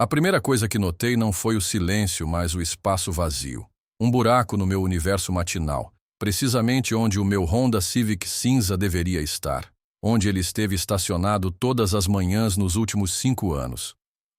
A primeira coisa que notei não foi o silêncio, mas o espaço vazio. Um buraco no meu universo matinal, precisamente onde o meu Honda Civic cinza deveria estar, onde ele esteve estacionado todas as manhãs nos últimos 5 anos.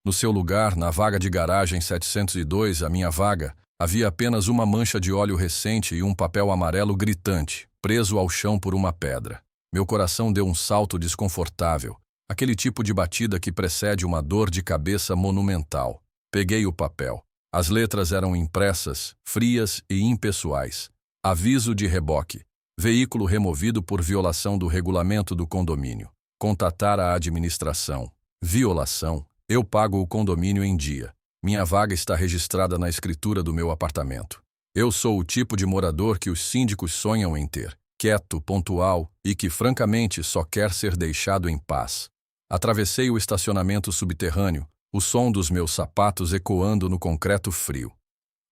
No seu lugar, na vaga de garagem 702, a minha vaga, havia apenas uma mancha de óleo recente e um papel amarelo gritante, preso ao chão por uma pedra. Meu coração deu um salto desconfortável, aquele tipo de batida que precede uma dor de cabeça monumental. Peguei o papel. As letras eram impressas, frias e impessoais. Aviso de reboque. Veículo removido por violação do regulamento do condomínio. Contatar a administração. Violação. Eu pago o condomínio em dia. Minha vaga está registrada na escritura do meu apartamento. Eu sou o tipo de morador que os síndicos sonham em ter. Quieto, pontual e que, francamente, só quer ser deixado em paz. Atravessei o estacionamento subterrâneo, o som dos meus sapatos ecoando no concreto frio.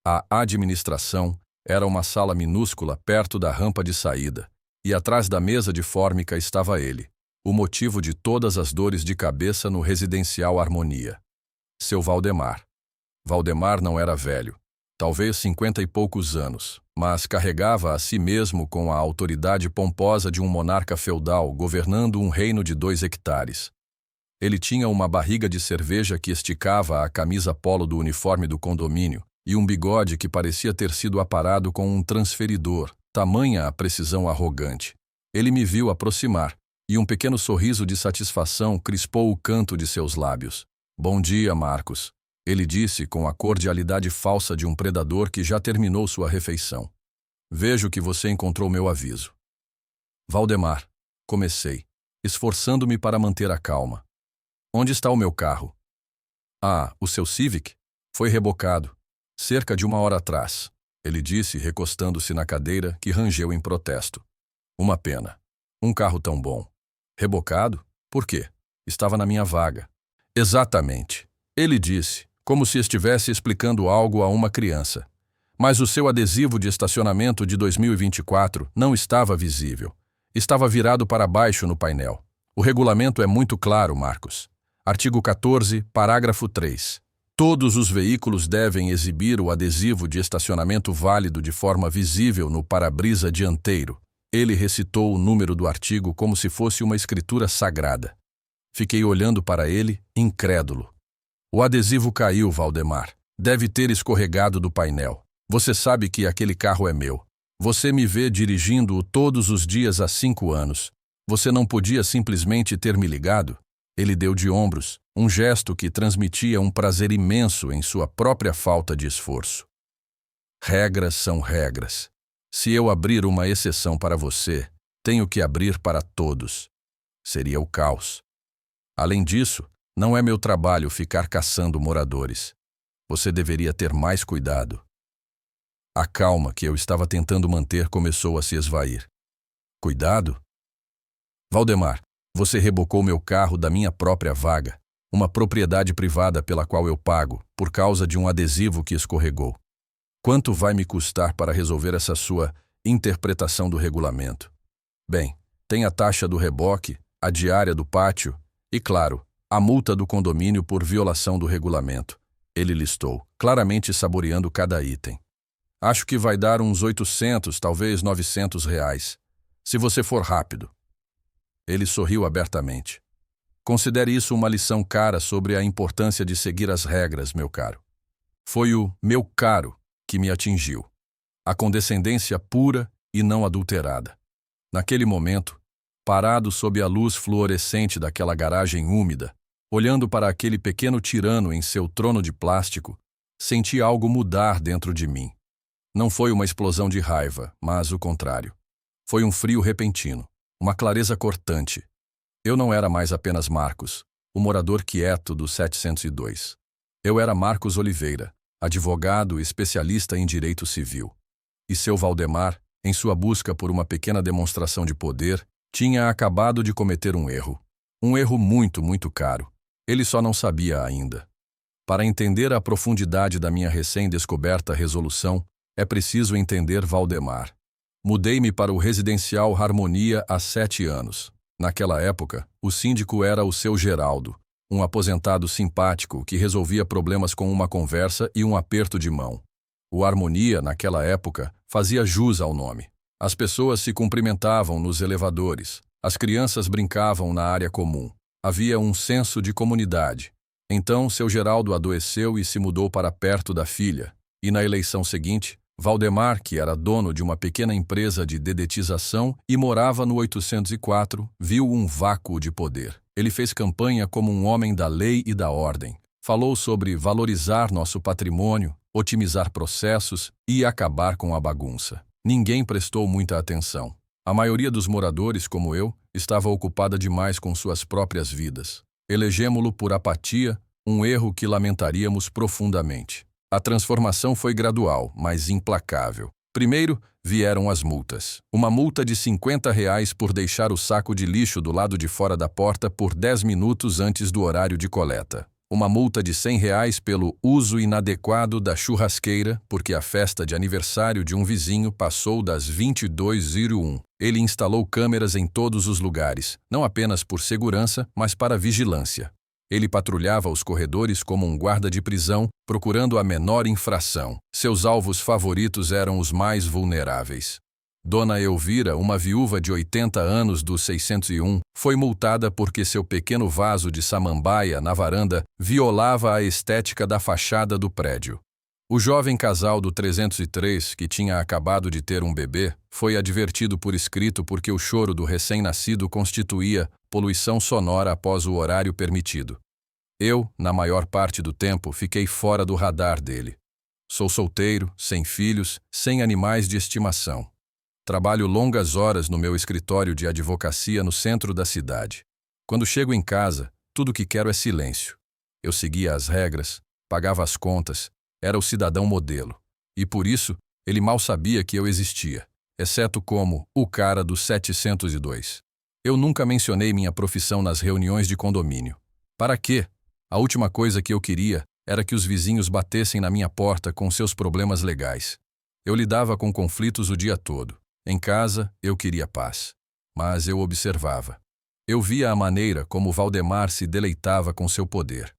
A administração era uma sala minúscula perto da rampa de saída, e atrás da mesa de fórmica estava ele, o motivo de todas as dores de cabeça no residencial Harmonia. Seu Valdemar. Valdemar não era velho, talvez 50 e poucos anos, mas carregava a si mesmo com a autoridade pomposa de um monarca feudal governando um reino de 2 hectares. Ele tinha uma barriga de cerveja que esticava a camisa polo do uniforme do condomínio e um bigode que parecia ter sido aparado com um transferidor, tamanha a precisão arrogante. Ele me viu aproximar, e um pequeno sorriso de satisfação crispou o canto de seus lábios. "Bom dia, Marcos", ele disse com a cordialidade falsa de um predador que já terminou sua refeição. "Vejo que você encontrou meu aviso." "Valdemar", comecei, esforçando-me para manter a calma. "Onde está o meu carro?" "Ah, o seu Civic? Foi rebocado. Cerca de 1 hora atrás", ele disse, recostando-se na cadeira, que rangeu em protesto. "Uma pena. Um carro tão bom. Rebocado? Por quê? Estava na minha vaga." "Exatamente", ele disse, como se estivesse explicando algo a uma criança. "Mas o seu adesivo de estacionamento de 2024 não estava visível. Estava virado para baixo no painel. O regulamento é muito claro, Marcos. Artigo 14, parágrafo 3. Todos os veículos devem exibir o adesivo de estacionamento válido de forma visível no para-brisa dianteiro." Ele recitou o número do artigo como se fosse uma escritura sagrada. Fiquei olhando para ele, incrédulo. "O adesivo caiu, Valdemar. Deve ter escorregado do painel. Você sabe que aquele carro é meu. Você me vê dirigindo-o todos os dias há 5 anos. Você não podia simplesmente ter me ligado?" Ele deu de ombros, um gesto que transmitia um prazer imenso em sua própria falta de esforço. "Regras são regras. Se eu abrir uma exceção para você, tenho que abrir para todos. Seria o caos. Além disso, não é meu trabalho ficar caçando moradores. Você deveria ter mais cuidado." A calma que eu estava tentando manter começou a se esvair. "Cuidado? Valdemar, você rebocou meu carro da minha própria vaga, uma propriedade privada pela qual eu pago, por causa de um adesivo que escorregou. Quanto vai me custar para resolver essa sua interpretação do regulamento? Bem, tem a taxa do reboque, a diária do pátio e, claro, a multa do condomínio por violação do regulamento." Ele listou, claramente saboreando cada item. "Acho que vai dar uns 800, talvez R$ 900, se você for rápido." Ele sorriu abertamente. "Considere isso uma lição cara sobre a importância de seguir as regras, meu caro." Foi o "meu caro" que me atingiu. A condescendência pura e não adulterada. Naquele momento, parado sob a luz fluorescente daquela garagem úmida, olhando para aquele pequeno tirano em seu trono de plástico, senti algo mudar dentro de mim. Não foi uma explosão de raiva, mas o contrário. Foi um frio repentino, uma clareza cortante. Eu não era mais apenas Marcos, o morador quieto do 702. Eu era Marcos Oliveira, advogado especialista em direito civil. E seu Valdemar, em sua busca por uma pequena demonstração de poder, tinha acabado de cometer um erro. Um erro muito, muito caro. Ele só não sabia ainda. Para entender a profundidade da minha recém-descoberta resolução, é preciso entender Valdemar. Mudei-me para o residencial Harmonia há 7 anos. Naquela época, o síndico era o seu Geraldo, um aposentado simpático que resolvia problemas com uma conversa e um aperto de mão. O Harmonia, naquela época, fazia jus ao nome. As pessoas se cumprimentavam nos elevadores, as crianças brincavam na área comum. Havia um senso de comunidade. Então, seu Geraldo adoeceu e se mudou para perto da filha. E na eleição seguinte, Valdemar, que era dono de uma pequena empresa de dedetização e morava no 804, viu um vácuo de poder. Ele fez campanha como um homem da lei e da ordem. Falou sobre valorizar nosso patrimônio, otimizar processos e acabar com a bagunça. Ninguém prestou muita atenção. A maioria dos moradores, como eu, estava ocupada demais com suas próprias vidas. Elegemo-lo por apatia, um erro que lamentaríamos profundamente. A transformação foi gradual, mas implacável. Primeiro, vieram as multas. Uma multa de R$ 50 por deixar o saco de lixo do lado de fora da porta por 10 minutos antes do horário de coleta. Uma multa de R$ 100 pelo uso inadequado da churrasqueira, porque a festa de aniversário de um vizinho passou das 22h01. Ele instalou câmeras em todos os lugares, não apenas por segurança, mas para vigilância. Ele patrulhava os corredores como um guarda de prisão, procurando a menor infração. Seus alvos favoritos eram os mais vulneráveis. Dona Elvira, uma viúva de 80 anos do 601, foi multada porque seu pequeno vaso de samambaia na varanda violava a estética da fachada do prédio. O jovem casal do 303, que tinha acabado de ter um bebê, foi advertido por escrito porque o choro do recém-nascido constituía poluição sonora após o horário permitido. Eu, na maior parte do tempo, fiquei fora do radar dele. Sou solteiro, sem filhos, sem animais de estimação. Trabalho longas horas no meu escritório de advocacia no centro da cidade. Quando chego em casa, tudo o que quero é silêncio. Eu seguia as regras, pagava as contas, era o cidadão modelo. E por isso, ele mal sabia que eu existia, exceto como o cara do 702. Eu nunca mencionei minha profissão nas reuniões de condomínio. Para quê? A última coisa que eu queria era que os vizinhos batessem na minha porta com seus problemas legais. Eu lidava com conflitos o dia todo. Em casa, eu queria paz. Mas eu observava. Eu via a maneira como Valdemar se deleitava com seu poder.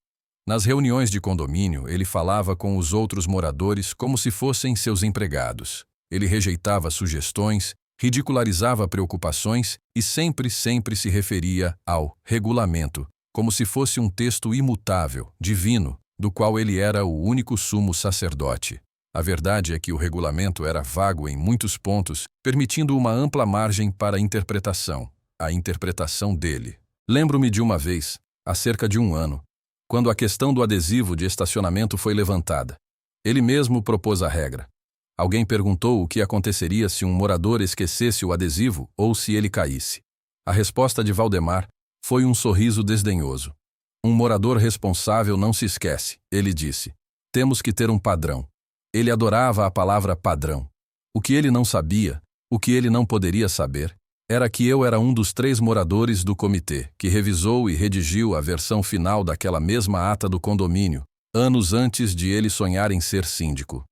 Nas reuniões de condomínio, ele falava com os outros moradores como se fossem seus empregados. Ele rejeitava sugestões, ridicularizava preocupações e sempre se referia ao regulamento, como se fosse um texto imutável, divino, do qual ele era o único sumo sacerdote. A verdade é que o regulamento era vago em muitos pontos, permitindo uma ampla margem para a interpretação dele. Lembro-me de uma vez, há cerca de um ano, quando a questão do adesivo de estacionamento foi levantada. Ele mesmo propôs a regra. Alguém perguntou o que aconteceria se um morador esquecesse o adesivo ou se ele caísse. A resposta de Valdemar foi um sorriso desdenhoso. Um morador responsável não se esquece, ele disse. Temos que ter um padrão. Ele adorava a palavra padrão. O que ele não sabia, o que ele não poderia saber, era que eu era um dos 3 moradores do comitê que revisou e redigiu a versão final daquela mesma ata do condomínio, anos antes de ele sonhar em ser síndico.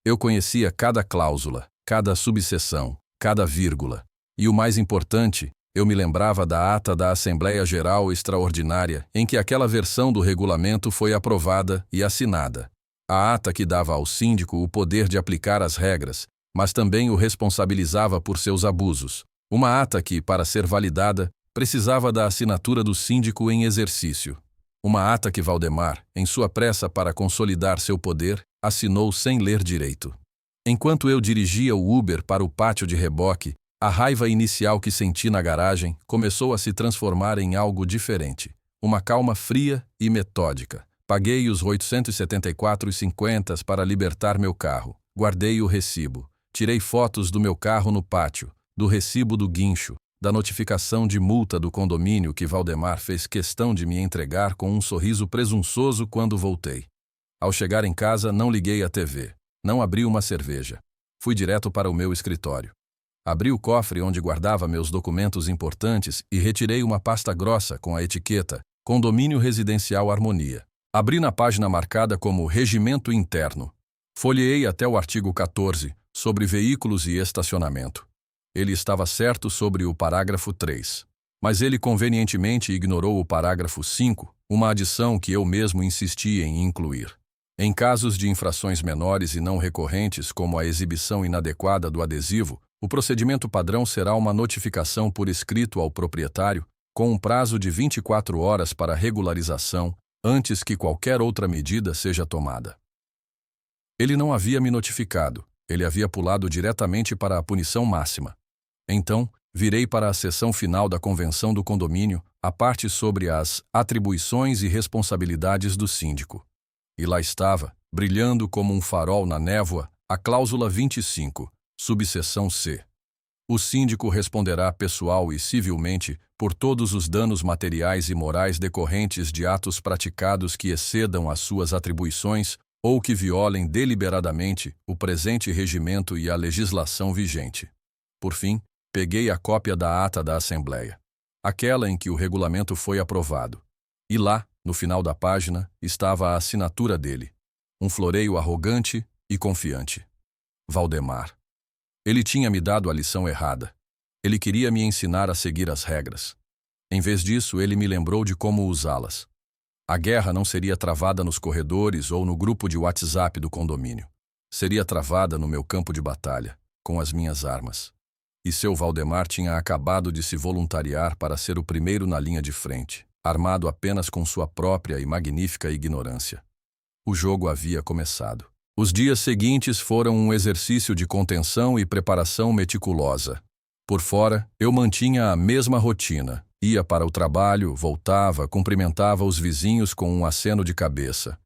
Eu conhecia cada cláusula, cada subseção, cada vírgula. E o mais importante, eu me lembrava da ata da Assembleia Geral Extraordinária em que aquela versão do regulamento foi aprovada e assinada. A ata que dava ao síndico o poder de aplicar as regras, mas também o responsabilizava por seus abusos. Uma ata que, para ser validada, precisava da assinatura do síndico em exercício. Uma ata que Valdemar, em sua pressa para consolidar seu poder, assinou sem ler direito. Enquanto eu dirigia o Uber para o pátio de reboque, a raiva inicial que senti na garagem começou a se transformar em algo diferente. Uma calma fria e metódica. Paguei os R$ 874,50 para libertar meu carro. Guardei o recibo. Tirei fotos do meu carro no pátio, do recibo do guincho, da notificação de multa do condomínio que Valdemar fez questão de me entregar com um sorriso presunçoso quando voltei. Ao chegar em casa, não liguei a TV. Não abri uma cerveja. Fui direto para o meu escritório. Abri o cofre onde guardava meus documentos importantes e retirei uma pasta grossa com a etiqueta Condomínio Residencial Harmonia. Abri na página marcada como Regimento Interno. Folheei até o artigo 14, sobre veículos e estacionamento. Ele estava certo sobre o parágrafo 3, mas ele convenientemente ignorou o parágrafo 5, uma adição que eu mesmo insisti em incluir. Em casos de infrações menores e não recorrentes, como a exibição inadequada do adesivo, o procedimento padrão será uma notificação por escrito ao proprietário, com um prazo de 24 horas para regularização, antes que qualquer outra medida seja tomada. Ele não havia me notificado, ele havia pulado diretamente para a punição máxima. Então, virei para a seção final da convenção do condomínio, a parte sobre as atribuições e responsabilidades do síndico. E lá estava, brilhando como um farol na névoa, a cláusula 25, subseção C. O síndico responderá pessoal e civilmente por todos os danos materiais e morais decorrentes de atos praticados que excedam as suas atribuições ou que violem deliberadamente o presente regimento e a legislação vigente. Por fim, peguei a cópia da ata da Assembleia, aquela em que o regulamento foi aprovado. E lá, no final da página, estava a assinatura dele, um floreio arrogante e confiante. Valdemar. Ele tinha me dado a lição errada. Ele queria me ensinar a seguir as regras. Em vez disso, ele me lembrou de como usá-las. A guerra não seria travada nos corredores ou no grupo de WhatsApp do condomínio. Seria travada no meu campo de batalha, com as minhas armas. E seu Valdemar tinha acabado de se voluntariar para ser o primeiro na linha de frente, armado apenas com sua própria e magnífica ignorância. O jogo havia começado. Os dias seguintes foram um exercício de contenção e preparação meticulosa. Por fora, eu mantinha a mesma rotina. Ia para o trabalho, voltava, cumprimentava os vizinhos com um aceno de cabeça.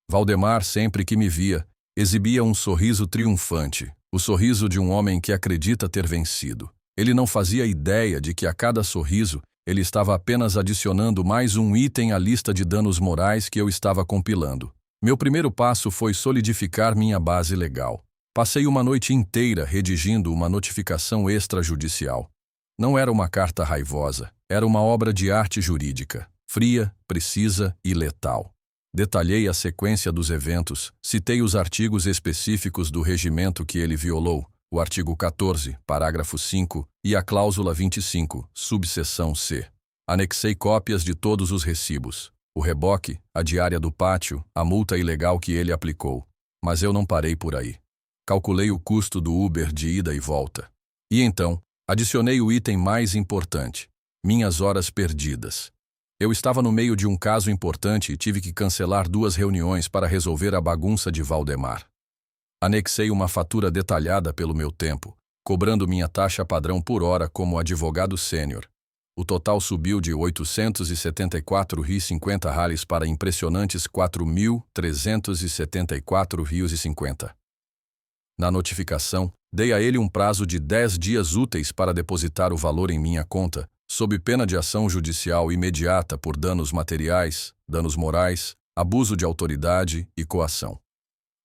Valdemar, sempre que me via, exibia um sorriso triunfante, o sorriso de um homem que acredita ter vencido. Ele não fazia ideia de que a cada sorriso ele estava apenas adicionando mais um item à lista de danos morais que eu estava compilando. Meu primeiro passo foi solidificar minha base legal. Passei uma noite inteira redigindo uma notificação extrajudicial. Não era uma carta raivosa, era uma obra de arte jurídica, fria, precisa e letal. Detalhei a sequência dos eventos, citei os artigos específicos do regimento que ele violou, o artigo 14, parágrafo 5 e a cláusula 25, subseção C. Anexei cópias de todos os recibos, o reboque, a diária do pátio, a multa ilegal que ele aplicou. Mas eu não parei por aí. Calculei o custo do Uber de ida e volta. E então, adicionei o item mais importante, minhas horas perdidas. Eu estava no meio de um caso importante e tive que cancelar 2 reuniões para resolver a bagunça de Valdemar. Anexei uma fatura detalhada pelo meu tempo, cobrando minha taxa padrão por hora como advogado sênior. O total subiu de 874,50 reais para impressionantes 4.374,50. Na notificação, dei a ele um prazo de 10 dias úteis para depositar o valor em minha conta, sob pena de ação judicial imediata por danos materiais, danos morais, abuso de autoridade e coação.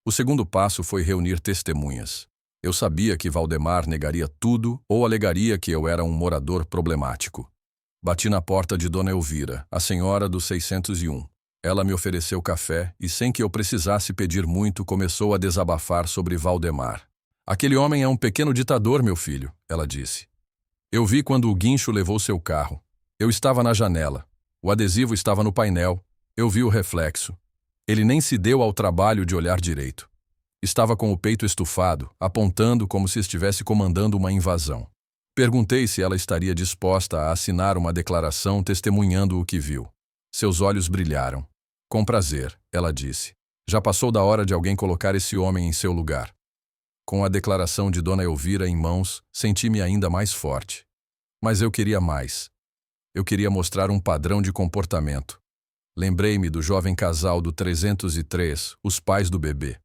O segundo passo foi reunir testemunhas. Eu sabia que Valdemar negaria tudo ou alegaria que eu era um morador problemático. Bati na porta de Dona Elvira, a senhora do 601. Ela me ofereceu café e, sem que eu precisasse pedir muito, começou a desabafar sobre Valdemar. Aquele homem é um pequeno ditador, meu filho, ela disse. Eu vi quando o guincho levou seu carro. Eu estava na janela. O adesivo estava no painel. Eu vi o reflexo. Ele nem se deu ao trabalho de olhar direito. Estava com o peito estufado, apontando como se estivesse comandando uma invasão. Perguntei se ela estaria disposta a assinar uma declaração testemunhando o que viu. Seus olhos brilharam. Com prazer, ela disse. Já passou da hora de alguém colocar esse homem em seu lugar. Com a declaração de Dona Elvira em mãos, senti-me ainda mais forte. Mas eu queria mais. Eu queria mostrar um padrão de comportamento. Lembrei-me do jovem casal do 303, os pais do bebê.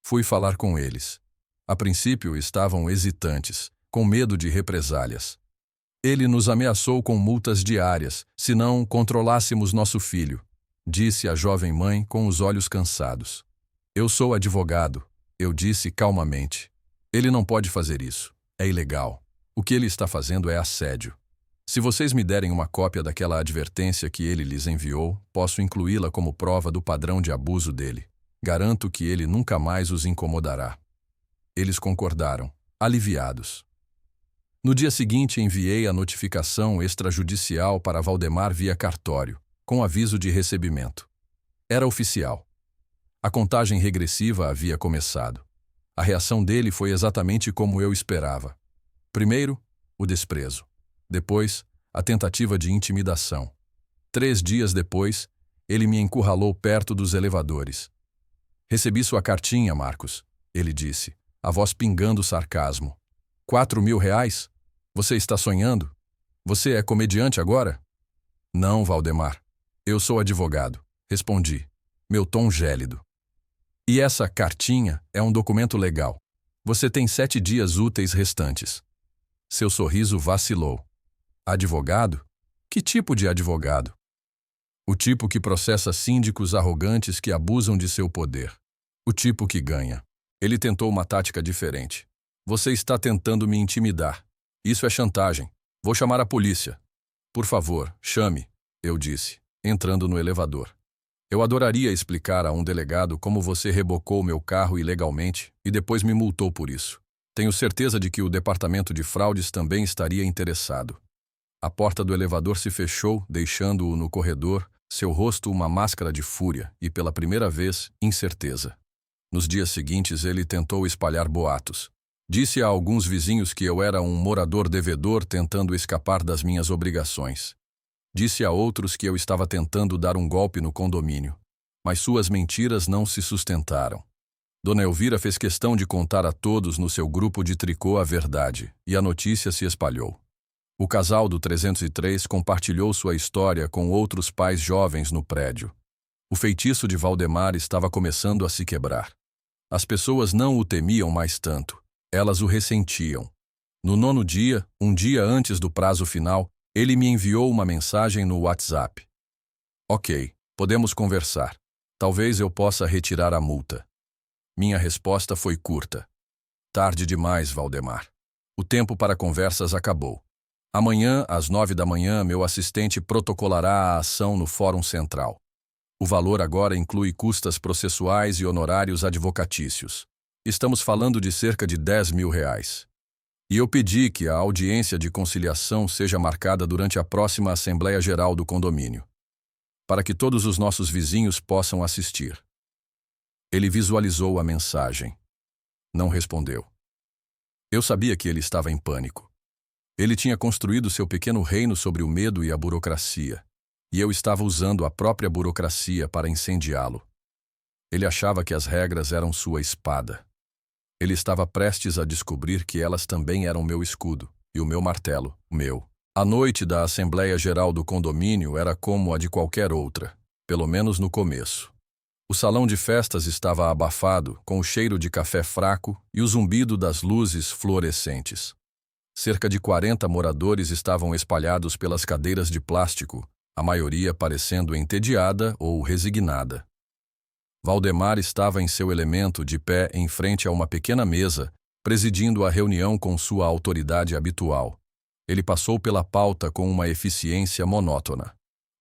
Fui falar com eles. A princípio estavam hesitantes, com medo de represálias. Ele nos ameaçou com multas diárias, se não controlássemos nosso filho, disse a jovem mãe com os olhos cansados. Eu sou advogado, eu disse calmamente. Ele não pode fazer isso. É ilegal. O que ele está fazendo é assédio. Se vocês me derem uma cópia daquela advertência que ele lhes enviou, posso incluí-la como prova do padrão de abuso dele. Garanto que ele nunca mais os incomodará. Eles concordaram, aliviados. No dia seguinte enviei a notificação extrajudicial para Valdemar via cartório. com aviso de recebimento. Era oficial. A contagem regressiva havia começado. A reação dele foi exatamente como eu esperava. Primeiro, o desprezo. Depois, a tentativa de intimidação. 3 dias depois, ele me encurralou perto dos elevadores. Recebi sua cartinha, Marcos, ele disse, a voz pingando sarcasmo. 4.000 reais? Você está sonhando? Você é comediante agora? Não, Valdemar. Eu sou advogado, respondi, meu tom gélido. E essa cartinha é um documento legal. Você tem 7 dias úteis restantes. Seu sorriso vacilou. Advogado? Que tipo de advogado? O tipo que processa síndicos arrogantes que abusam de seu poder. O tipo que ganha. Ele tentou uma tática diferente. Você está tentando me intimidar. Isso é chantagem. Vou chamar a polícia. Por favor, chame, eu disse, entrando no elevador. Eu adoraria explicar a um delegado como você rebocou meu carro ilegalmente e depois me multou por isso. Tenho certeza de que o departamento de fraudes também estaria interessado. A porta do elevador se fechou, deixando-o no corredor, seu rosto uma máscara de fúria e, pela primeira vez, incerteza. Nos dias seguintes, ele tentou espalhar boatos. Disse a alguns vizinhos que eu era um morador devedor tentando escapar das minhas obrigações. Disse a outros que eu estava tentando dar um golpe no condomínio. Mas suas mentiras não se sustentaram. Dona Elvira fez questão de contar a todos no seu grupo de tricô a verdade, e a notícia se espalhou. O casal do 303 compartilhou sua história com outros pais jovens no prédio. O feitiço de Valdemar estava começando a se quebrar. As pessoas não o temiam mais tanto. Elas o ressentiam. No 9º dia, um dia antes do prazo final, ele me enviou uma mensagem no WhatsApp. Ok, podemos conversar. Talvez eu possa retirar a multa. Minha resposta foi curta. Tarde demais, Valdemar. O tempo para conversas acabou. Amanhã, às 9 da manhã, meu assistente protocolará a ação no Fórum Central. O valor agora inclui custas processuais e honorários advocatícios. Estamos falando de cerca de 10.000 reais. E eu pedi que a audiência de conciliação seja marcada durante a próxima Assembleia Geral do condomínio, para que todos os nossos vizinhos possam assistir. Ele visualizou a mensagem. Não respondeu. Eu sabia que ele estava em pânico. Ele tinha construído seu pequeno reino sobre o medo e a burocracia, e eu estava usando a própria burocracia para incendiá-lo. Ele achava que as regras eram sua espada. Ele estava prestes a descobrir que elas também eram meu escudo, e o meu martelo, meu. A noite da Assembleia Geral do condomínio era como a de qualquer outra, pelo menos no começo. O salão de festas estava abafado, com o cheiro de café fraco e o zumbido das luzes fluorescentes. Cerca de 40 moradores estavam espalhados pelas cadeiras de plástico, a maioria parecendo entediada ou resignada. Valdemar estava em seu elemento, de pé em frente a uma pequena mesa, presidindo a reunião com sua autoridade habitual. Ele passou pela pauta com uma eficiência monótona.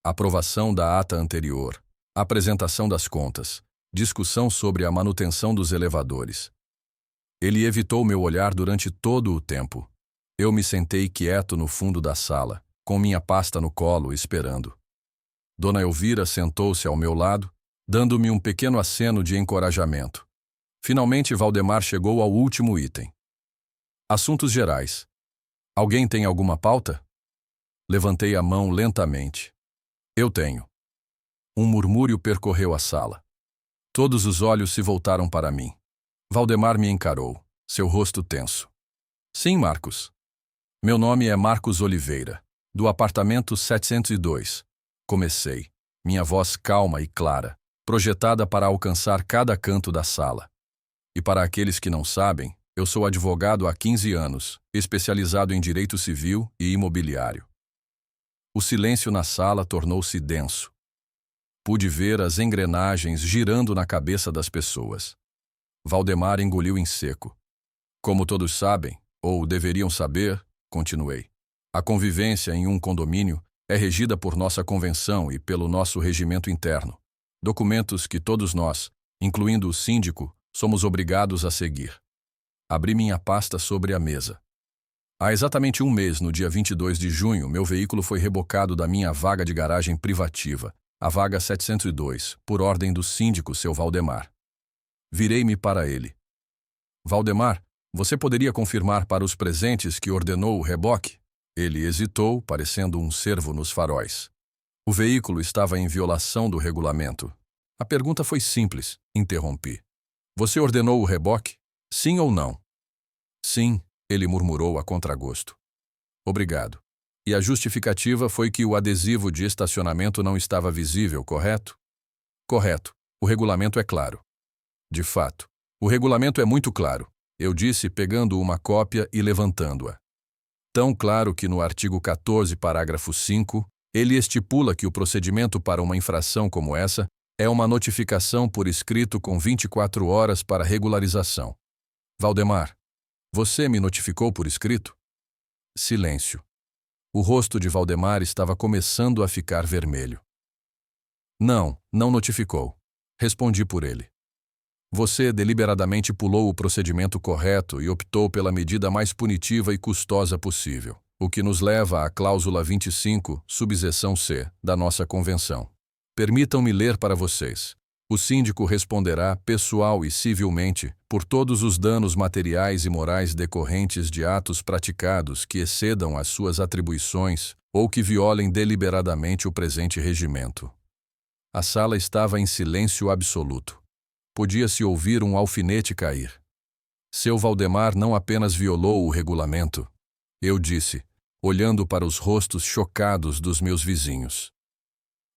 Aprovação da ata anterior, apresentação das contas, discussão sobre a manutenção dos elevadores. Ele evitou meu olhar durante todo o tempo. Eu me sentei quieto no fundo da sala, com minha pasta no colo, esperando. Dona Elvira sentou-se ao meu lado, dando-me um pequeno aceno de encorajamento. Finalmente, Valdemar chegou ao último item. Assuntos gerais. Alguém tem alguma pauta? Levantei a mão lentamente. Eu tenho. Um murmúrio percorreu a sala. Todos os olhos se voltaram para mim. Valdemar me encarou, seu rosto tenso. Sim, Marcos. Meu nome é Marcos Oliveira, do apartamento 702. Comecei, minha voz calma e clara, projetada para alcançar cada canto da sala. E para aqueles que não sabem, eu sou advogado há 15 anos, especializado em direito civil e imobiliário. O silêncio na sala tornou-se denso. Pude ver as engrenagens girando na cabeça das pessoas. Valdemar engoliu em seco. Como todos sabem, ou deveriam saber, continuei, a convivência em um condomínio é regida por nossa convenção e pelo nosso regimento interno. Documentos que todos nós, incluindo o síndico, somos obrigados a seguir. Abri minha pasta sobre a mesa. Há exatamente um mês, no dia 22 de junho, meu veículo foi rebocado da minha vaga de garagem privativa, a vaga 702, por ordem do síndico, seu Valdemar. Virei-me para ele. Valdemar, você poderia confirmar para os presentes que ordenou o reboque? Ele hesitou, parecendo um cervo nos faróis. O veículo estava em violação do regulamento. A pergunta foi simples, interrompi. Você ordenou o reboque? Sim ou não? Sim, ele murmurou a contragosto. Obrigado. E a justificativa foi que o adesivo de estacionamento não estava visível, correto? Correto. O regulamento é claro. De fato, o regulamento é muito claro, eu disse pegando uma cópia e levantando-a. Tão claro que no artigo 14, parágrafo 5, ele estipula que o procedimento para uma infração como essa é uma notificação por escrito com 24 horas para regularização. Valdemar, você me notificou por escrito? Silêncio. O rosto de Valdemar estava começando a ficar vermelho. Não notificou. Respondi por ele. Você deliberadamente pulou o procedimento correto e optou pela medida mais punitiva e custosa possível, o que nos leva à cláusula 25, subseção C, da nossa convenção. Permitam-me ler para vocês. O síndico responderá, pessoal e civilmente, por todos os danos materiais e morais decorrentes de atos praticados que excedam as suas atribuições ou que violem deliberadamente o presente regimento. A sala estava em silêncio absoluto. Podia-se ouvir um alfinete cair. Seu Valdemar não apenas violou o regulamento, eu disse, olhando para os rostos chocados dos meus vizinhos.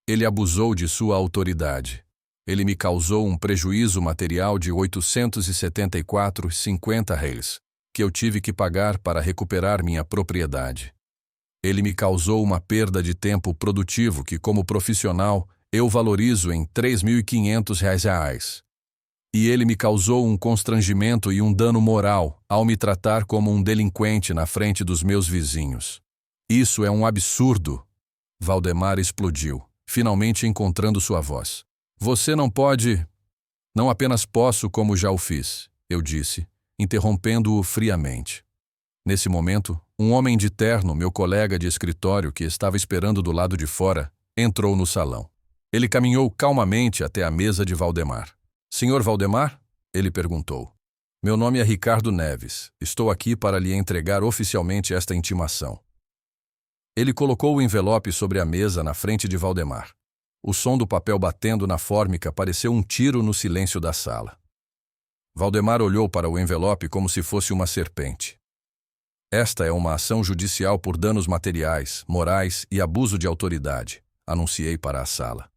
Ele abusou de sua autoridade. Ele me causou um prejuízo material de 874,50 réis, que eu tive que pagar para recuperar minha propriedade. Ele me causou uma perda de tempo produtivo que, como profissional, eu valorizo em 3.500 reais. E ele me causou um constrangimento e um dano moral ao me tratar como um delinquente na frente dos meus vizinhos. Isso é um absurdo. Valdemar explodiu, finalmente encontrando sua voz. Você não pode... Não apenas posso, como já o fiz, eu disse, interrompendo-o friamente. Nesse momento, um homem de terno, meu colega de escritório que estava esperando do lado de fora, entrou no salão. Ele caminhou calmamente até a mesa de Valdemar. Senhor Valdemar? Ele perguntou. Meu nome é Ricardo Neves. Estou aqui para lhe entregar oficialmente esta intimação. Ele colocou o envelope sobre a mesa na frente de Valdemar. O som do papel batendo na fórmica pareceu um tiro no silêncio da sala. Valdemar olhou para o envelope como se fosse uma serpente. Esta é uma ação judicial por danos materiais, morais e abuso de autoridade, anunciei para a sala.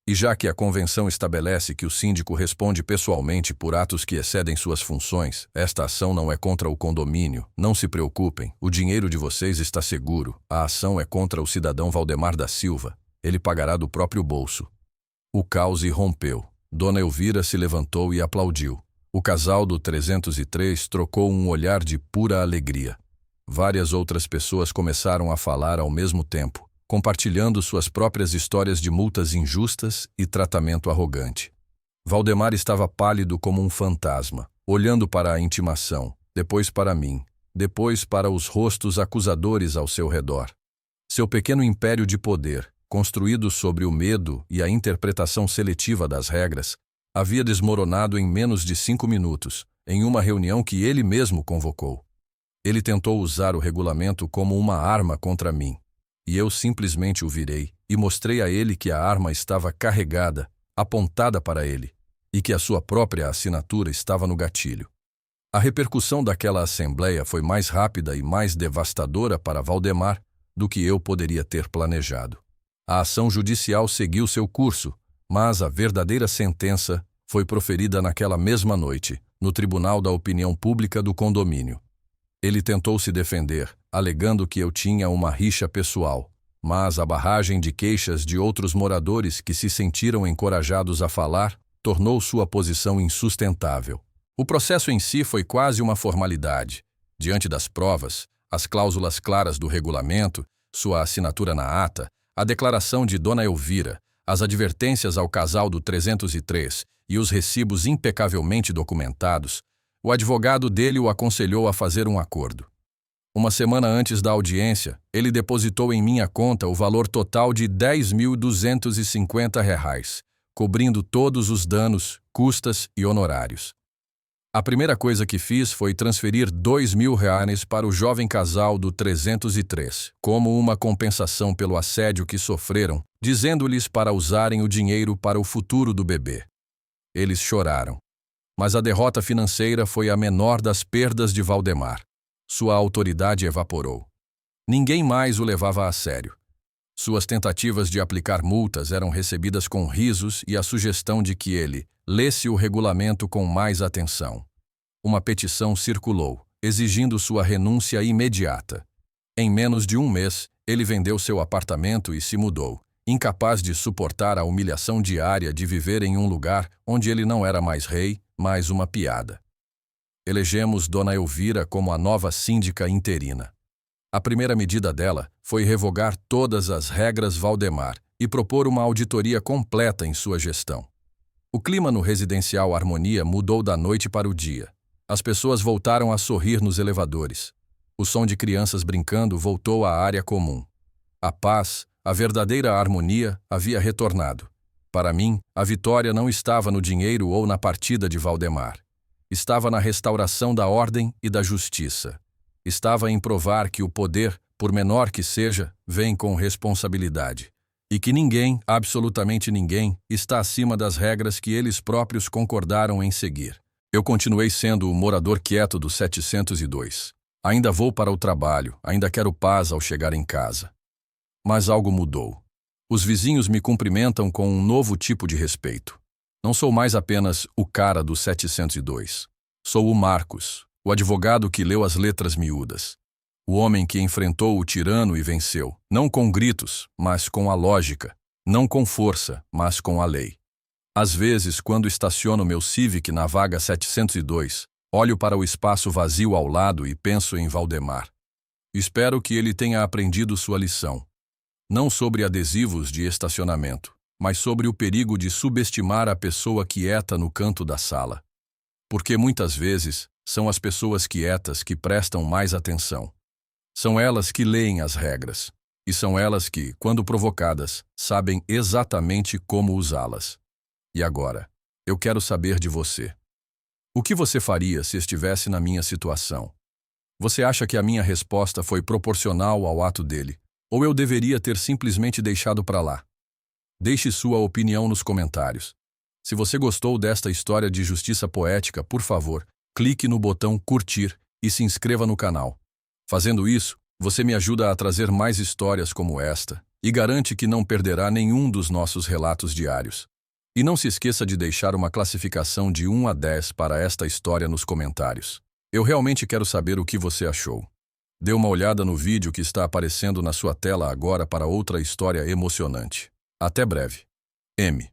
E já que a convenção estabelece que o síndico responde pessoalmente por atos que excedem suas funções, esta ação não é contra o condomínio. Não se preocupem, o dinheiro de vocês está seguro. A ação é contra o cidadão Valdemar da Silva. Ele pagará do próprio bolso. O caos irrompeu. Dona Elvira se levantou e aplaudiu. O casal do 303 trocou um olhar de pura alegria. Várias outras pessoas começaram a falar ao mesmo tempo, compartilhando suas próprias histórias de multas injustas e tratamento arrogante. Valdemar estava pálido como um fantasma, olhando para a intimação, depois para mim, depois para os rostos acusadores ao seu redor. Seu pequeno império de poder, construído sobre o medo e a interpretação seletiva das regras, havia desmoronado em menos de 5 minutos, em uma reunião que ele mesmo convocou. Ele tentou usar o regulamento como uma arma contra mim. E eu simplesmente o virei e mostrei a ele que a arma estava carregada, apontada para ele, e que a sua própria assinatura estava no gatilho. A repercussão daquela assembleia foi mais rápida e mais devastadora para Valdemar do que eu poderia ter planejado. A ação judicial seguiu seu curso, mas a verdadeira sentença foi proferida naquela mesma noite, no Tribunal da Opinião Pública do condomínio. Ele tentou se defender, alegando que eu tinha uma rixa pessoal, mas a barragem de queixas de outros moradores que se sentiram encorajados a falar tornou sua posição insustentável. O processo em si foi quase uma formalidade. Diante das provas, as cláusulas claras do regulamento, sua assinatura na ata, a declaração de Dona Elvira, as advertências ao casal do 303 e os recibos impecavelmente documentados, o advogado dele o aconselhou a fazer um acordo. Uma semana antes da audiência, ele depositou em minha conta o valor total de R$ 10.250, cobrindo todos os danos, custas e honorários. A primeira coisa que fiz foi transferir R$ 2.000 para o jovem casal do 303, como uma compensação pelo assédio que sofreram, dizendo-lhes para usarem o dinheiro para o futuro do bebê. Eles choraram. Mas a derrota financeira foi a menor das perdas de Valdemar. Sua autoridade evaporou. Ninguém mais o levava a sério. Suas tentativas de aplicar multas eram recebidas com risos e a sugestão de que ele lesse o regulamento com mais atenção. Uma petição circulou, exigindo sua renúncia imediata. Em menos de um mês, ele vendeu seu apartamento e se mudou, incapaz de suportar a humilhação diária de viver em um lugar onde ele não era mais rei, mas uma piada. Elegemos Dona Elvira como a nova síndica interina. A primeira medida dela foi revogar todas as regras Valdemar e propor uma auditoria completa em sua gestão. O clima no residencial Harmonia mudou da noite para o dia. As pessoas voltaram a sorrir nos elevadores. O som de crianças brincando voltou à área comum. A paz, a verdadeira harmonia, havia retornado. Para mim, a vitória não estava no dinheiro ou na partida de Valdemar. Estava na restauração da ordem e da justiça. Estava em provar que o poder, por menor que seja, vem com responsabilidade. E que ninguém, absolutamente ninguém, está acima das regras que eles próprios concordaram em seguir. Eu continuei sendo o morador quieto do 702. Ainda vou para o trabalho, ainda quero paz ao chegar em casa. Mas algo mudou. Os vizinhos me cumprimentam com um novo tipo de respeito. Não sou mais apenas o cara do 702. Sou o Marcos, o advogado que leu as letras miúdas. O homem que enfrentou o tirano e venceu, não com gritos, mas com a lógica. Não com força, mas com a lei. Às vezes, quando estaciono meu Civic na vaga 702, olho para o espaço vazio ao lado e penso em Valdemar. Espero que ele tenha aprendido sua lição. Não sobre adesivos de estacionamento, mas sobre o perigo de subestimar a pessoa quieta no canto da sala. Porque muitas vezes são as pessoas quietas que prestam mais atenção. São elas que leem as regras, e são elas que, quando provocadas, sabem exatamente como usá-las. E agora, eu quero saber de você. O que você faria se estivesse na minha situação? Você acha que a minha resposta foi proporcional ao ato dele, ou eu deveria ter simplesmente deixado para lá? Deixe sua opinião nos comentários. Se você gostou desta história de justiça poética, por favor, clique no botão curtir e se inscreva no canal. Fazendo isso, você me ajuda a trazer mais histórias como esta e garante que não perderá nenhum dos nossos relatos diários. E não se esqueça de deixar uma classificação de 1 a 10 para esta história nos comentários. Eu realmente quero saber o que você achou. Dê uma olhada no vídeo que está aparecendo na sua tela agora para outra história emocionante. Até breve. M.